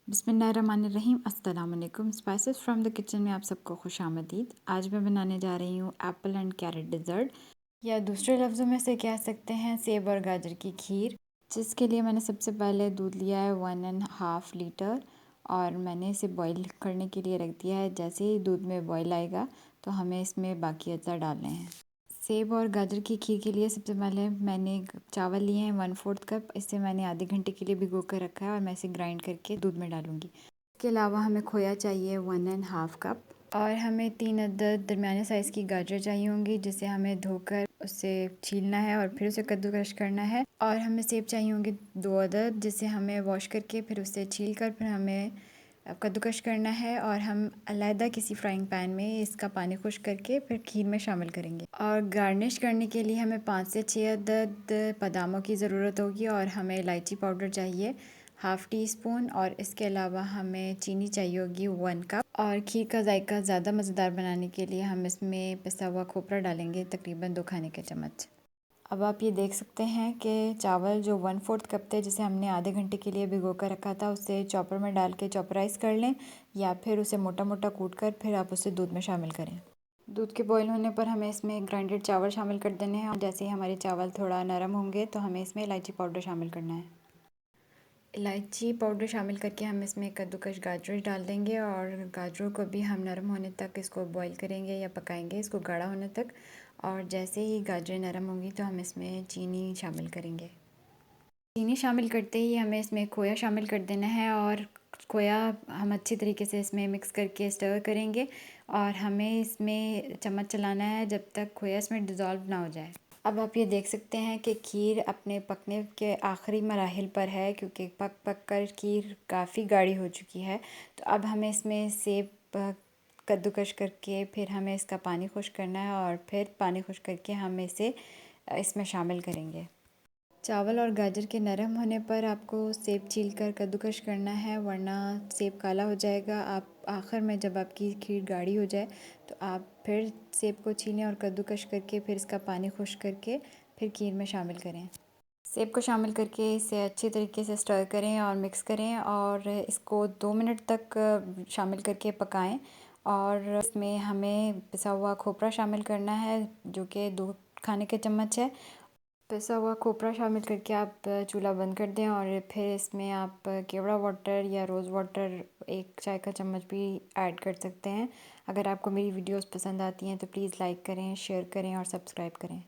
बिस्मिल्लाहिर्रहमानिर्रहीम, अस्सलाम वालेकुम। स्पाइसेस फ्रॉम द किचन में आप सबको खुशामदीद। आज मैं बनाने जा रही हूँ एप्पल एंड कैरेट डिज़र्ट, या दूसरे लफ्ज़ों में से कह सकते हैं सेब और गाजर की खीर। जिसके लिए मैंने सबसे पहले दूध लिया है 1.5 लीटर और मैंने इसे बॉईल करने के लिए रख दिया है। जैसे ही दूध में बॉईल आएगा तो हमें इसमें बाकी अज्जा डालने हैं। सेब और गाजर की खीर के लिए सबसे पहले मैंने चावल लिए हैं 1/4 कप। इसे मैंने आधे घंटे के लिए भिगो कर रखा है और मैं इसे ग्राइंड करके दूध में डालूंगी। इसके अलावा हमें खोया चाहिए 1.5 कप और हमें 3 अदद दरमियाने साइज़ की गाजर चाहिए होंगी, जिसे हमें धोकर उसे छीलना है और फिर उसे कद्दूकश करना है। और हमें सेब चाहिए होंगे 2 अदद, जिसे हमें वॉश करके फिर उसे छील कर फिर हमें कद्दूकश करना है। और हम अलहदा किसी फ्राइंग पैन में इसका पानी खुश्क करके फिर खीर में शामिल करेंगे। और गार्निश करने के लिए हमें 5 से 6 अदद बादामों की ज़रूरत होगी और हमें इलायची पाउडर चाहिए 1/2 टीस्पून। और इसके अलावा हमें चीनी चाहिए होगी 1 कप। और खीर का जायका ज़्यादा मज़ेदार बनाने के लिए हम इसमें पिसा हुआ खोपरा डालेंगे, तकरीबन 2 खाने के चम्मच। अब आप ये देख सकते हैं कि चावल जो 1/4 कप थे, जिसे हमने आधे घंटे के लिए भिगो कर रखा था, उसे चॉपर में डाल के चॉपराइज़ कर लें या फिर उसे मोटा मोटा कूट कर फिर आप उसे दूध में शामिल करें। दूध के बॉईल होने पर हमें इसमें ग्राइंडेड चावल शामिल कर देने हैं और जैसे ही हमारे चावल थोड़ा नरम होंगे तो हमें इसमें इलायची पाउडर शामिल करना है। इलायची पाउडर शामिल करके हम इसमें कद्दूकश गाजर डाल देंगे और गाजरों को भी हम नरम होने तक इसको बॉईल करेंगे या पकाएंगे, इसको गाढ़ा होने तक। और जैसे ही गाजरें नरम होंगी तो हम इसमें चीनी शामिल करेंगे। चीनी शामिल करते ही हमें इसमें खोया शामिल कर देना है और खोया हम अच्छी तरीके से इसमें मिक्स करके स्टर करेंगे। और हमें इसमें चम्मच चलाना है जब तक खोया इसमें डिज़ोल्व ना हो जाए। अब आप ये देख सकते हैं कि खीर अपने पकने के आखिरी मराहिल पर है, क्योंकि पक पक कर खीर काफ़ी गाढ़ी हो चुकी है। तो अब हमें इसमें सेब कद्दूकश करके फिर हमें इसका पानी खुश्क करना है और फिर पानी खुश्क करके हम इसे इसमें शामिल करेंगे। चावल और गाजर के नरम होने पर आपको सेब छील कर कद्दूकश करना है, वरना सेब काला हो जाएगा। आप आखिर में जब आपकी खीर गाढ़ी हो जाए तो आप फिर सेब को छीलें और कद्दूकश करके फिर इसका पानी खुश्क करके फिर खीर में शामिल करें। सेब को शामिल करके इसे अच्छी तरीके से स्टर करें और मिक्स करें और इसको 2 मिनट तक शामिल करके पकाएं। और इसमें हमें पिसा हुआ खोपरा शामिल करना है, जो कि 2 खाने के चम्मच है। पिसा हुआ खोपरा शामिल करके आप चूल्हा बंद कर दें और फिर इसमें आप केवड़ा वाटर या रोज़ वाटर 1 चाय का चम्मच भी ऐड कर सकते हैं। अगर आपको मेरी वीडियोस पसंद आती हैं तो प्लीज़ लाइक करें, शेयर करें और सब्सक्राइब करें।